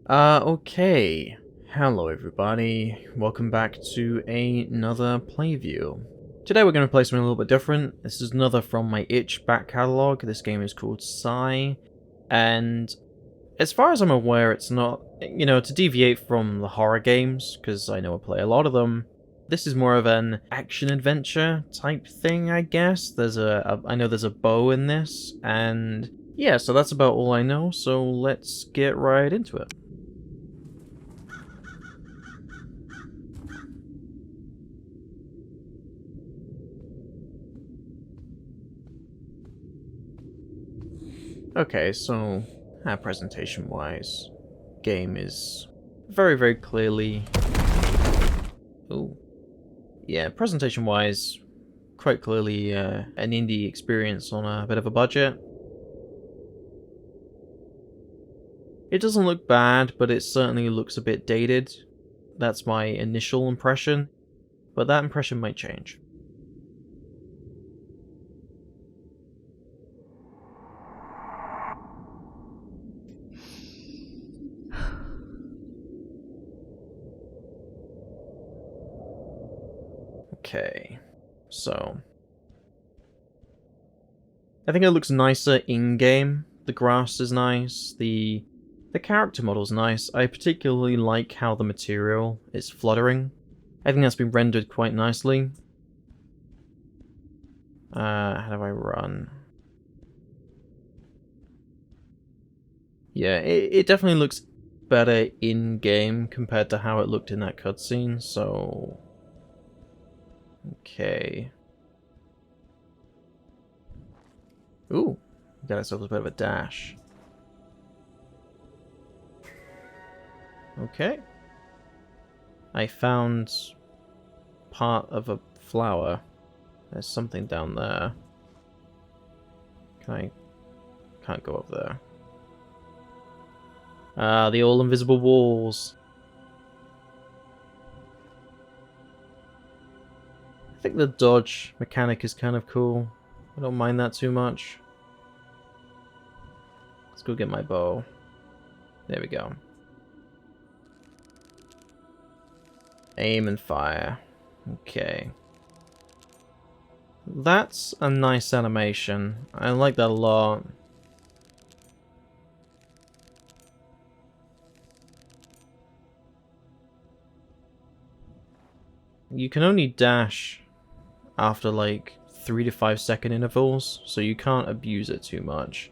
Okay. Hello everybody, welcome back to another playview. Today we're going to play something a little bit different. This is another from my itch back catalogue. This game is called Psy, and as far as I'm aware it's not, to deviate from the horror games, because I know I play a lot of them. This is more of an action-adventure type thing, I guess. I know there's a bow in this, and yeah, so that's about all I know, so let's get right into it. Okay, so presentation-wise, game is very, very clearly. Oh, yeah, presentation-wise, quite clearly an indie experience on a bit of a budget. It doesn't look bad, but it certainly looks a bit dated. That's my initial impression, but that impression might change. Okay, so I think it looks nicer in-game. The grass is nice, the character model's nice. I particularly like how the material is fluttering. I think that's been rendered quite nicely. How do I run? Yeah, it definitely looks better in-game compared to how it looked in that cutscene, so... Okay. Ooh, got ourselves a bit of a dash. Okay. I found part of a flower. There's something down there. Can't go up there. Ah, the all invisible walls. I think the dodge mechanic is kind of cool. I don't mind that too much. Let's go get my bow. There we go. Aim and fire. Okay. That's a nice animation. I like that a lot. You can only dash after like 3 to 5 second intervals, so you can't abuse it too much.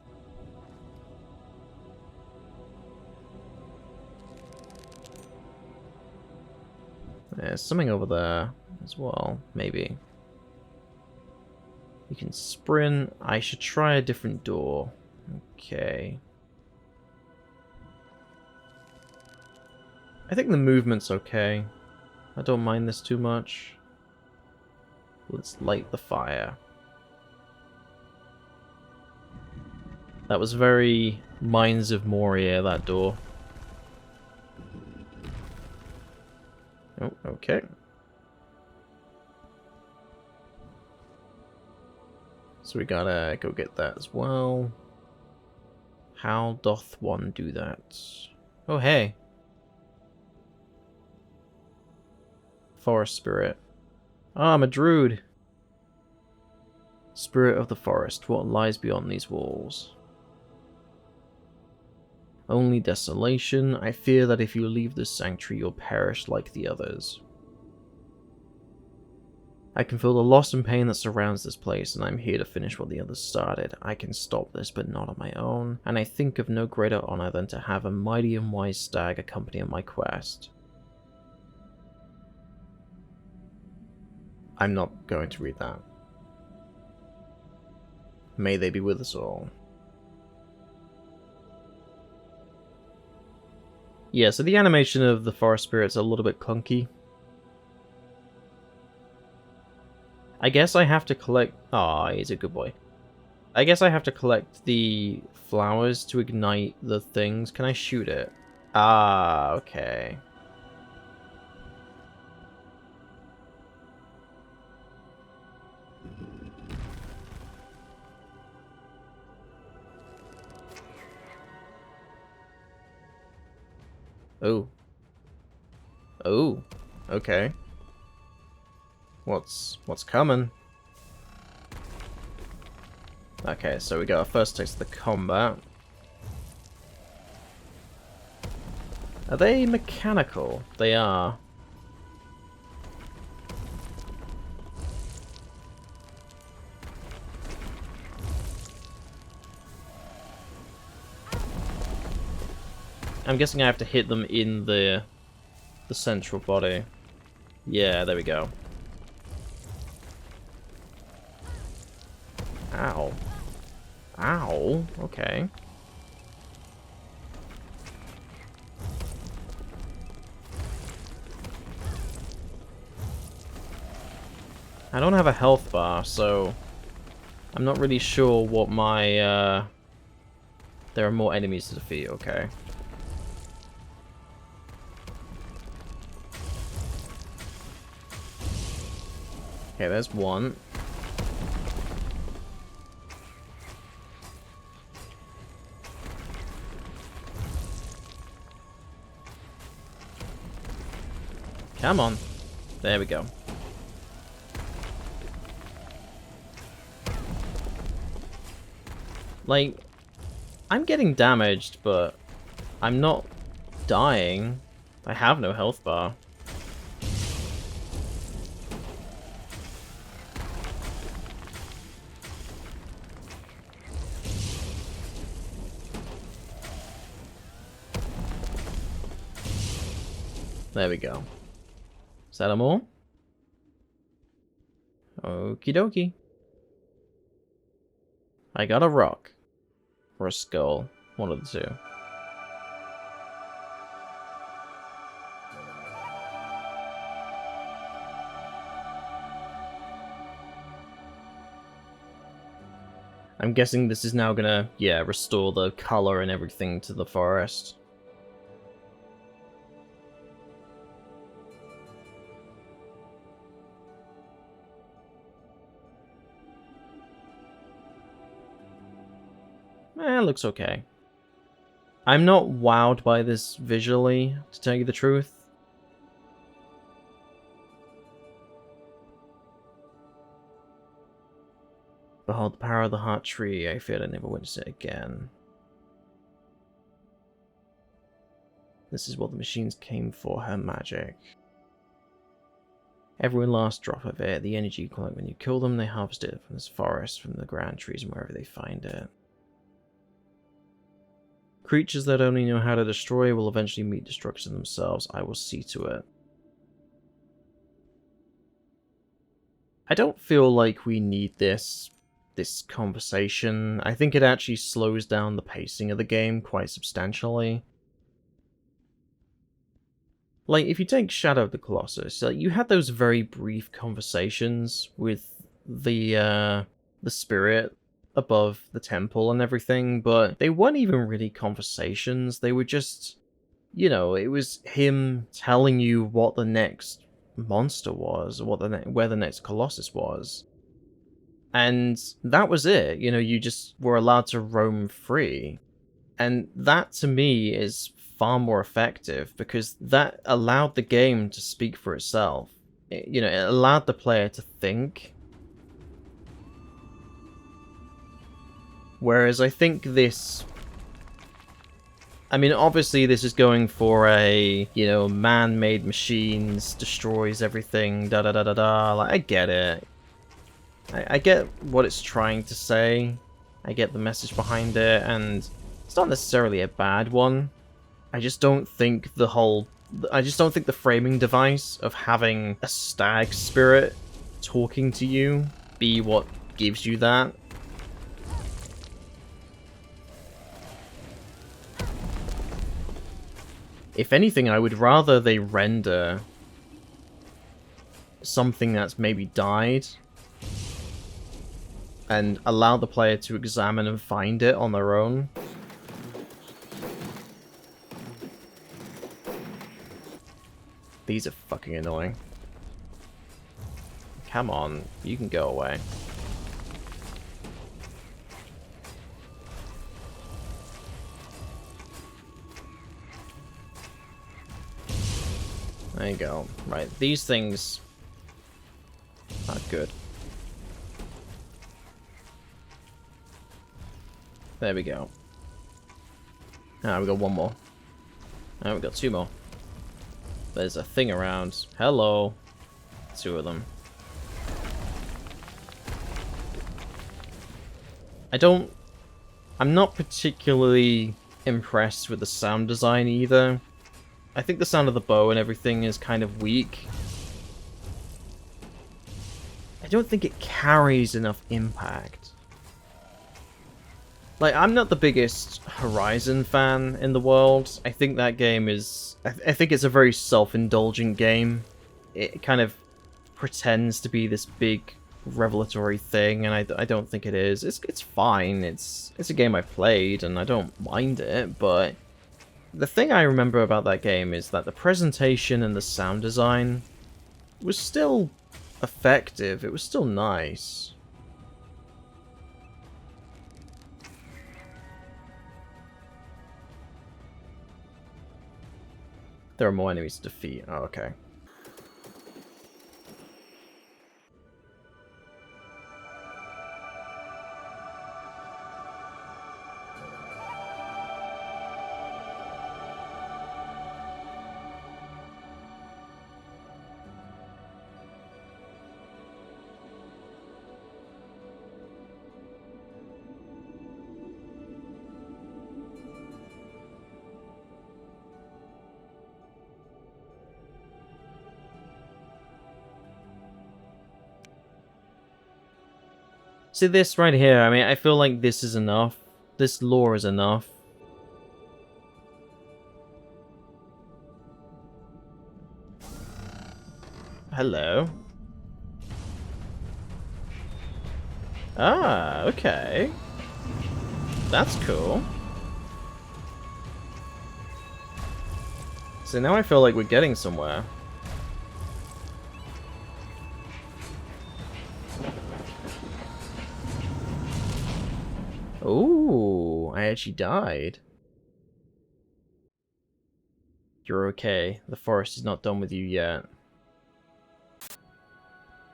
There's something over there as well, maybe. You can sprint. I should try a different door. Okay. I think the movement's okay. I don't mind this too much. Let's light the fire. That was very Mines of Moria, that door. Oh, okay. So we gotta go get that as well. How doth one do that? Oh, hey. Forest spirit. Ah, I'm a druid. Spirit of the forest, what lies beyond these walls? Only desolation. I fear that if you leave this sanctuary, you'll perish like the others. I can feel the loss and pain that surrounds this place, and I'm here to finish what the others started. I can stop this, but not on my own, and I think of no greater honor than to have a mighty and wise stag accompany on my quest. I'm not going to read that. May they be with us all. Yeah, so the animation of the forest spirit's a little bit clunky. I guess I have to collect... Aw, he's a good boy. I guess I have to collect the flowers to ignite the things. Can I shoot it? Ah, okay. Oh. Oh. Okay. What's coming? Okay, so we got our first taste of the combat. Are they mechanical? They are. I'm guessing I have to hit them in the central body. Yeah, there we go. Ow. Ow. Okay. I don't have a health bar, so I'm not really sure what my, there are more enemies to defeat, okay. Okay, there's one. Come on. There we go. Like, I'm getting damaged, but I'm not dying. I have no health bar. There we go. Is that them all? Okie dokie. I got a rock. Or a skull. One of the two. I'm guessing this is now gonna, yeah, restore the color and everything to the forest. It looks okay. I'm not wowed by this visually, to tell you the truth. Behold the power of the heart tree. I feared I never witness it again. This is what the machines came for, her magic. Every last drop of it, the energy you collect when you kill them, they harvest it from this forest, from the ground trees, and wherever they find it. Creatures that only know how to destroy will eventually meet destruction themselves. I will see to it. I don't feel like we need this conversation. I think it actually slows down the pacing of the game quite substantially. Like, if you take Shadow of the Colossus, like, you had those very brief conversations with the spirit above the temple and everything, but they weren't even really conversations. They were just, you know, it was him telling you what the next monster was, or where the next Colossus was. And that was it. You know, you just were allowed to roam free. And that, to me, is far more effective, because that allowed the game to speak for itself. You know, it allowed the player to think. Whereas I think this... I mean, obviously this is going for a, you know, man-made machines, destroys everything, da-da-da-da-da. Like, I get it. I get what it's trying to say. I get the message behind it, and it's not necessarily a bad one. I just don't think the framing device of having a stag spirit talking to you be what gives you that. If anything, I would rather they render something that's maybe died and allow the player to examine and find it on their own. These are fucking annoying. Come on, you can go away. There you go. Right, these things are good. There we go. Ah, we got one more. Ah, we got two more. There's a thing around. Hello. Two of them. I'm not particularly impressed with the sound design either. I think the sound of the bow and everything is kind of weak. I don't think it carries enough impact. Like, I'm not the biggest Horizon fan in the world. I think that game is... I think it's a very self-indulgent game. It kind of pretends to be this big revelatory thing, and I don't think it is. It's fine. It's a game I played, and I don't mind it, but the thing I remember about that game is that the presentation and the sound design was still effective. It was still nice. There are more enemies to defeat. Oh, okay. See this right here, I mean, I feel like this is enough. This lore is enough. Hello. Ah, okay. That's cool. So now I feel like we're getting somewhere. Ooh, I actually died. You're okay. The forest is not done with you yet.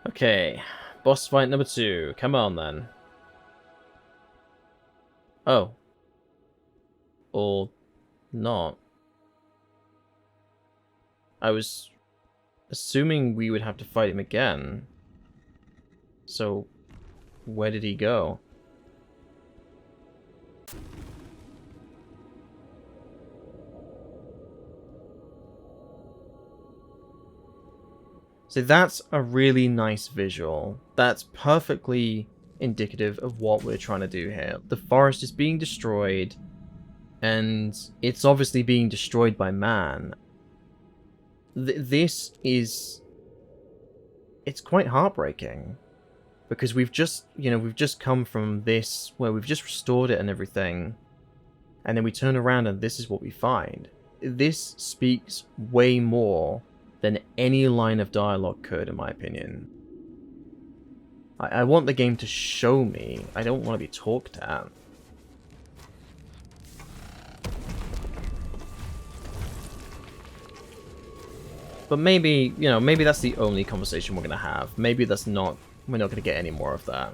Okay, boss fight number 2. Come on then. Oh. Or not. I was assuming we would have to fight him again. So, where did he go? So that's a really nice visual. That's perfectly indicative of what we're trying to do here. The forest is being destroyed, and it's obviously being destroyed by man. This is... it's quite heartbreaking. Because we've just, we've just come from this, where we've just restored it and everything, and then we turn around and this is what we find. This speaks way more than any line of dialogue could, in my opinion. I want the game to show me. I don't want to be talked at. But maybe, maybe that's the only conversation we're going to have. Maybe we're not going to get any more of that.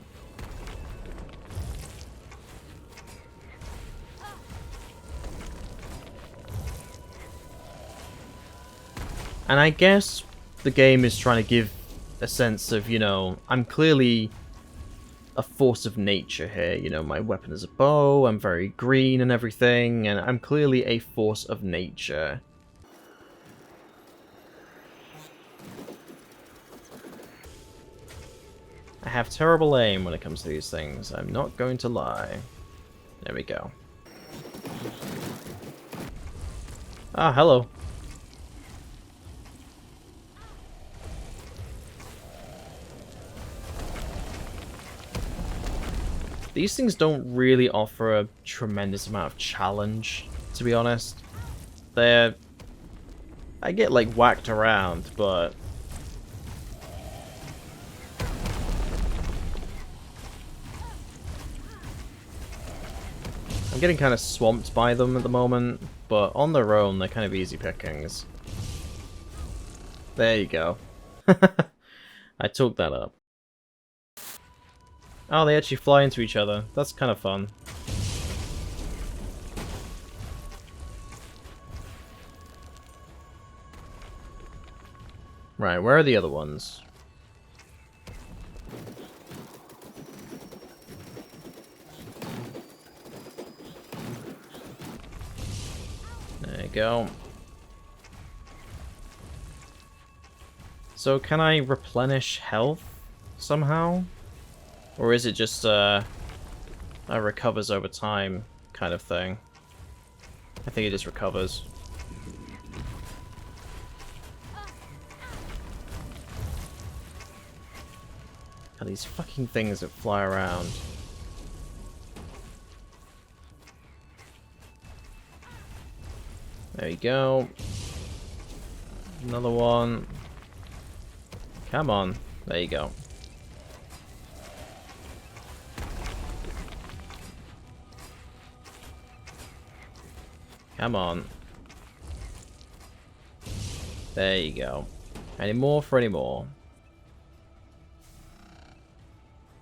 And I guess the game is trying to give a sense of, I'm clearly a force of nature here. My weapon is a bow, I'm very green and everything, and I'm clearly a force of nature. I have terrible aim when it comes to these things, I'm not going to lie. There we go. Ah, hello. These things don't really offer a tremendous amount of challenge, to be honest. I get, like, whacked around, but... I'm getting kind of swamped by them at the moment, but on their own, they're kind of easy pickings. There you go. I took that up. Oh, they actually fly into each other. That's kind of fun. Right, where are the other ones? There you go. So can I replenish health somehow? Or is it just it recovers over time kind of thing? I think it just recovers. God, these fucking things that fly around. There you go. Another one. Come on. There you go. Come on. There you go. Any more for any more.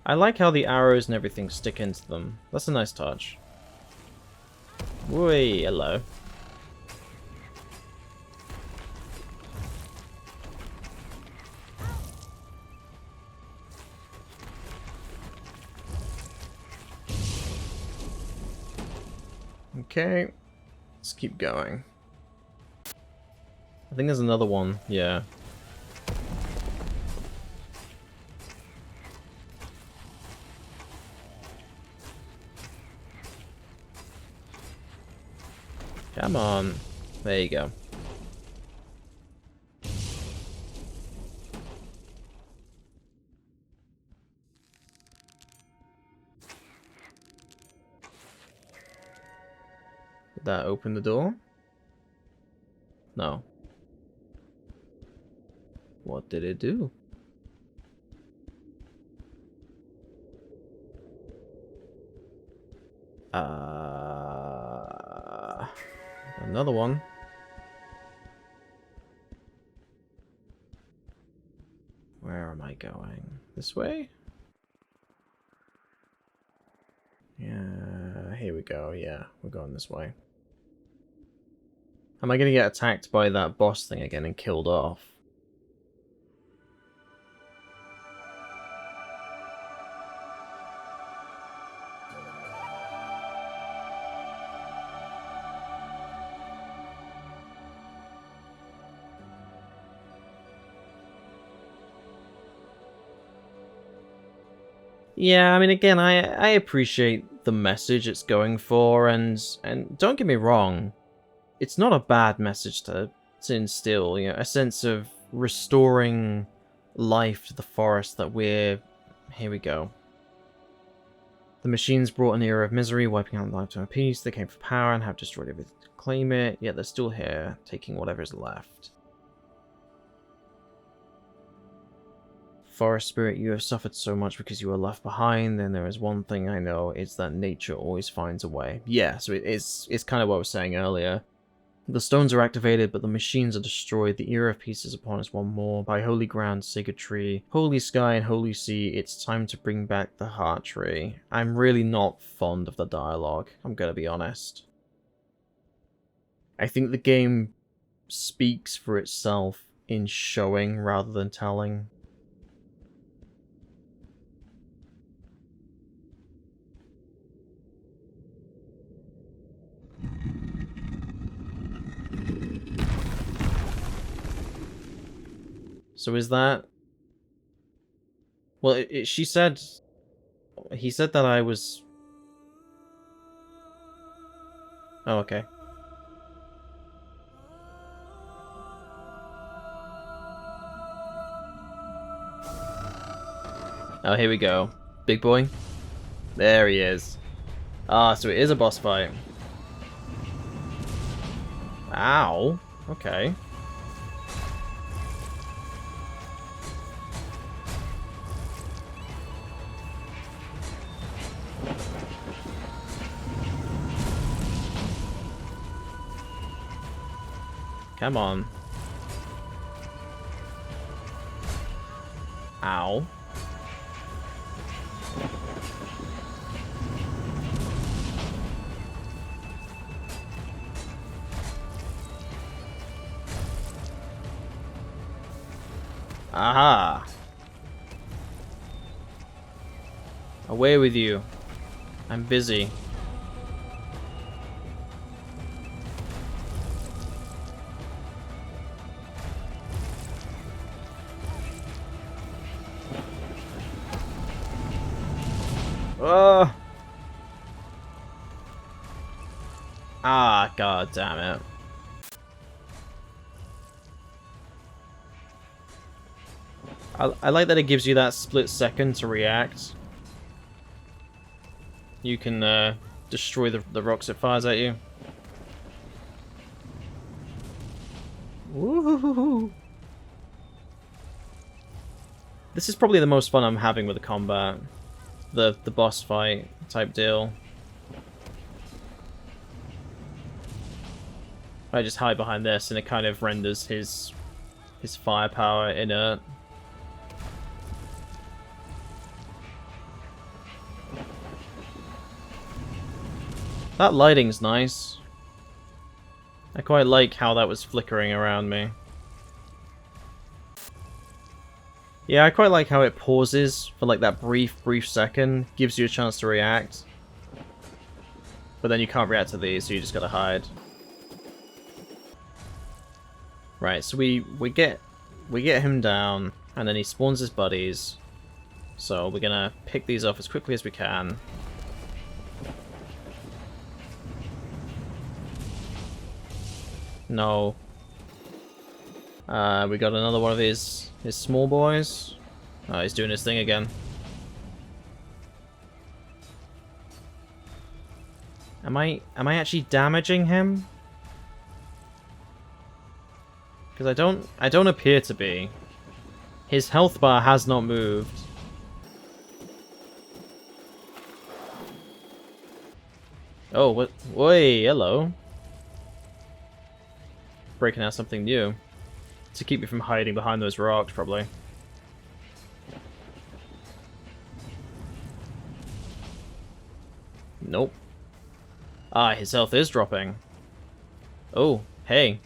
I like how the arrows and everything stick into them. That's a nice touch. Whee, hello. Okay, let's keep going. I think there's another one, yeah. Come on. There you go. Did that open the door? No. What did it do? Another one. Where am I going? This way? Yeah, here we go. Yeah, we're going this way. Am I going to get attacked by that boss thing again and killed off? Yeah, I mean, again, I appreciate the message it's going for, and don't get me wrong, it's not a bad message to instill, you know, a sense of restoring life to the forest that we're... Here we go. The machines brought an era of misery, wiping out the lifetime of peace. They came for power and have destroyed everything to claim it, yet they're still here, taking whatever is left. Forest spirit, you have suffered so much because you were left behind, and there is one thing I know, it's that nature always finds a way. Yeah, so it's kind of what I was saying earlier. The stones are activated, but the machines are destroyed. The era of peace is upon us one more. By holy ground, sacred tree, holy sky and holy sea, it's time to bring back the heart tree. I'm really not fond of the dialogue, I'm gonna be honest. I think the game speaks for itself in showing rather than telling. So is that... Well, she said... He said that I was... Oh, okay. Oh, here we go. Big boy. There he is. Ah, so it is a boss fight. Ow. Okay. Come on. Ow. Aha! Away with you. I'm busy. Ah, god damn it. I like that it gives you that split second to react. You can destroy the rocks it fires at you. Woohoo! This is probably the most fun I'm having with the combat. The boss fight type deal. I just hide behind this and it kind of renders his firepower inert. That lighting's nice. I quite like how that was flickering around me. Yeah, I quite like how it pauses for like that brief second, gives you a chance to react. But then you can't react to these, so you just gotta hide. Right, so we get him down, and then he spawns his buddies. So we're gonna pick these off as quickly as we can. No. We got another one of his small boys. Oh, he's doing his thing again. Am I actually damaging him? Because I don't appear to be. His health bar has not moved. Oh, what? Oi, hello. Breaking out something new. To keep me from hiding behind those rocks, probably. Nope. Ah, his health is dropping. Oh, hey.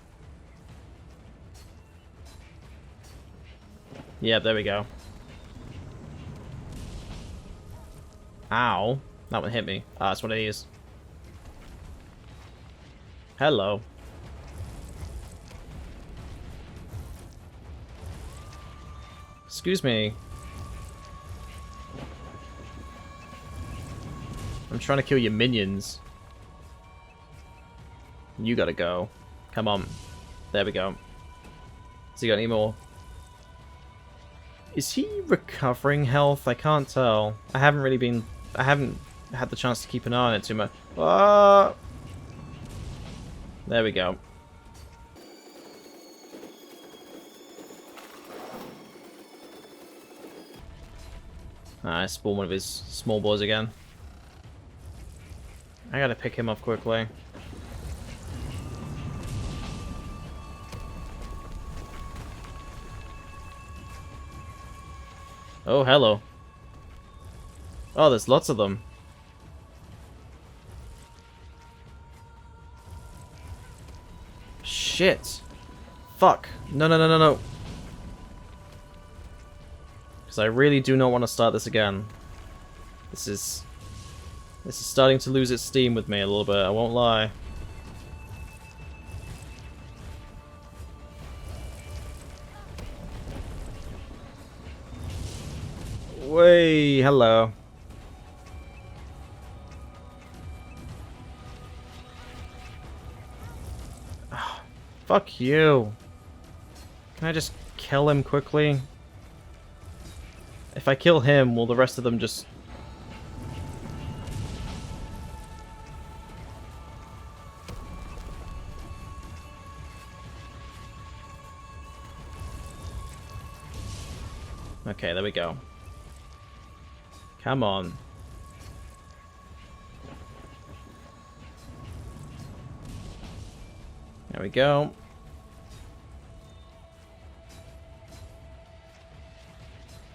Yep, there we go. Ow. That one hit me. Ah, that's one of these. Hello. Excuse me. I'm trying to kill your minions. You gotta go. Come on. There we go. Has he got any more? Is he recovering health? I can't tell. I haven't had the chance to keep an eye on it too much. Ah! There we go. I spawned one of his small boys again. I gotta pick him up quickly. Oh, hello. Oh, there's lots of them. Shit. Fuck. No, no, no, no, no. Because I really do not want to start this again. This is starting to lose its steam with me a little bit, I won't lie. Way, hello. Oh, fuck you. Can I just kill him quickly? If I kill him, will the rest of them just... Okay, there we go. Come on. There we go.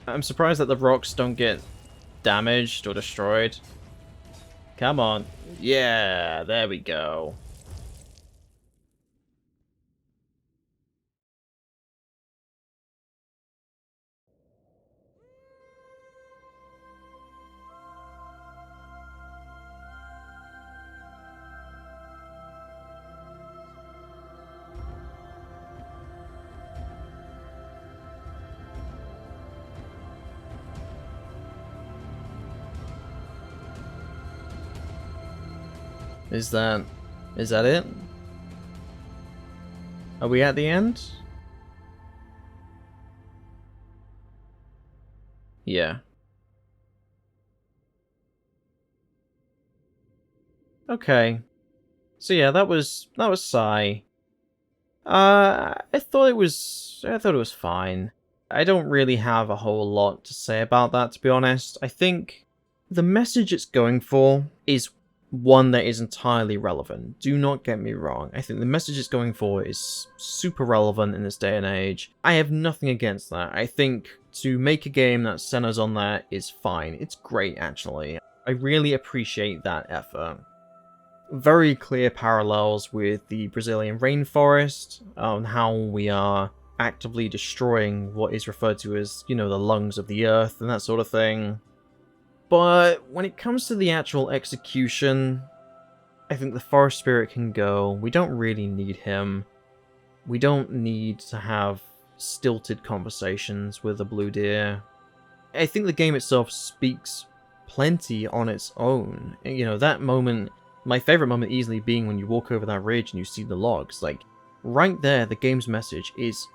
I'm surprised that the rocks don't get damaged or destroyed. Come on. Yeah, there we go. Is that it? Are we at the end? Yeah. Okay. So yeah, that was Psy. I thought it was fine. I don't really have a whole lot to say about that, to be honest. I think the message it's going for is one that is entirely relevant. Do not get me wrong. I think the message it's going for is super relevant in this day and age. I have nothing against that. I think to make a game that centers on that is fine. It's great, actually. I really appreciate that effort. Very clear parallels with the Brazilian rainforest, on how we are actively destroying what is referred to as, you know, the lungs of the earth and that sort of thing. But when it comes to the actual execution, I think the forest spirit can go. We don't really need him. We don't need to have stilted conversations with a blue deer. I think the game itself speaks plenty on its own. You know, that moment, my favorite moment easily being when you walk over that ridge and you see the logs. Like, right there, the game's message is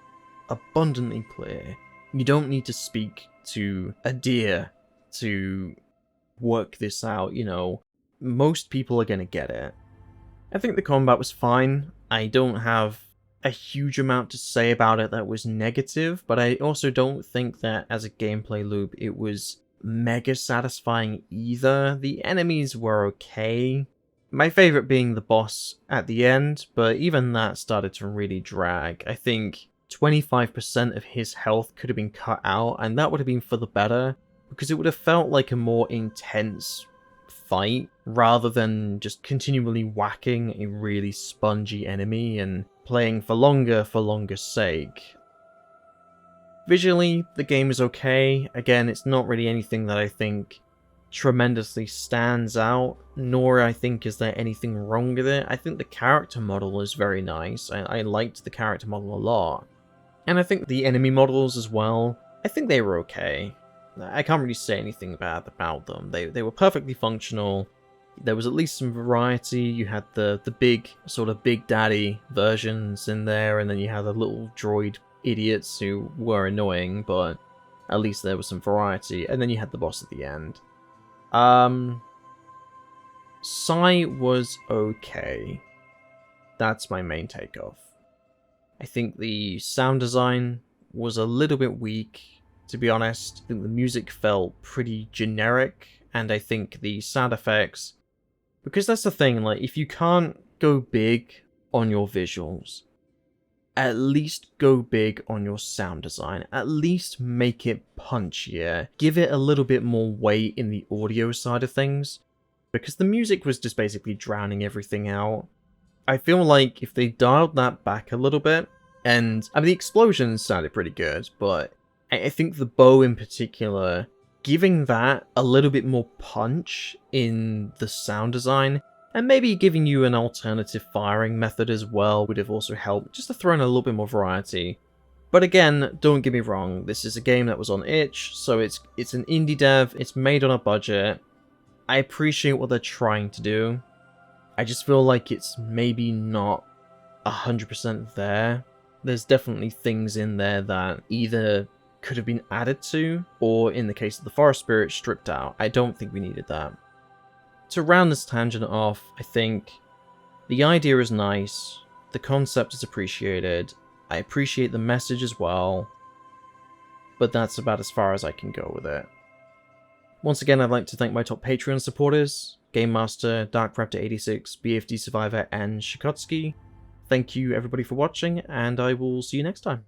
abundantly clear. You don't need to speak to a deer to work this out, you know. Most people are gonna get it. I think the combat was fine. I don't have a huge amount to say about it that was negative, but I also don't think that as a gameplay loop it was mega satisfying either. The enemies were okay. My favorite being the boss at the end, but even that started to really drag. I think 25% of his health could have been cut out, and that would have been for the better, because it would have felt like a more intense fight, rather than just continually whacking a really spongy enemy and playing for longer's sake. Visually, the game is okay. Again, it's not really anything that I think tremendously stands out, nor I think is there anything wrong with it. I think the character model is very nice. I liked the character model a lot. And I think the enemy models as well, I think they were okay. I can't really say anything bad about them. They were perfectly functional. There was at least some variety. You had the big, sort of big daddy versions in there, and then you had the little droid idiots who were annoying, but at least there was some variety. And then you had the boss at the end. Psy was okay. That's my main takeoff. I think the sound design was a little bit weak, to be honest. I think the music felt pretty generic, and I think the sound effects, because that's the thing, like, if you can't go big on your visuals, at least go big on your sound design. At least make it punchier. Give it a little bit more weight in the audio side of things, because the music was just basically drowning everything out. I feel like if they dialed that back a little bit, and I mean, the explosions sounded pretty good, but I think the bow in particular, giving that a little bit more punch in the sound design, and maybe giving you an alternative firing method as well would have also helped, just to throw in a little bit more variety. But again, don't get me wrong, this is a game that was on itch, so it's an indie dev, it's made on a budget. I appreciate what they're trying to do. I just feel like it's maybe not 100% there. There's definitely things in there that either could have been added to, or in the case of the forest spirit, stripped out. I don't think we needed that. To round this tangent off, I think the idea is nice, the concept is appreciated, I appreciate the message as well, but that's about as far as I can go with it. Once again, I'd like to thank my top Patreon supporters, Game Master, DarkRaptor86, BFD Survivor, and Shikotsky. Thank you everybody for watching, and I will see you next time.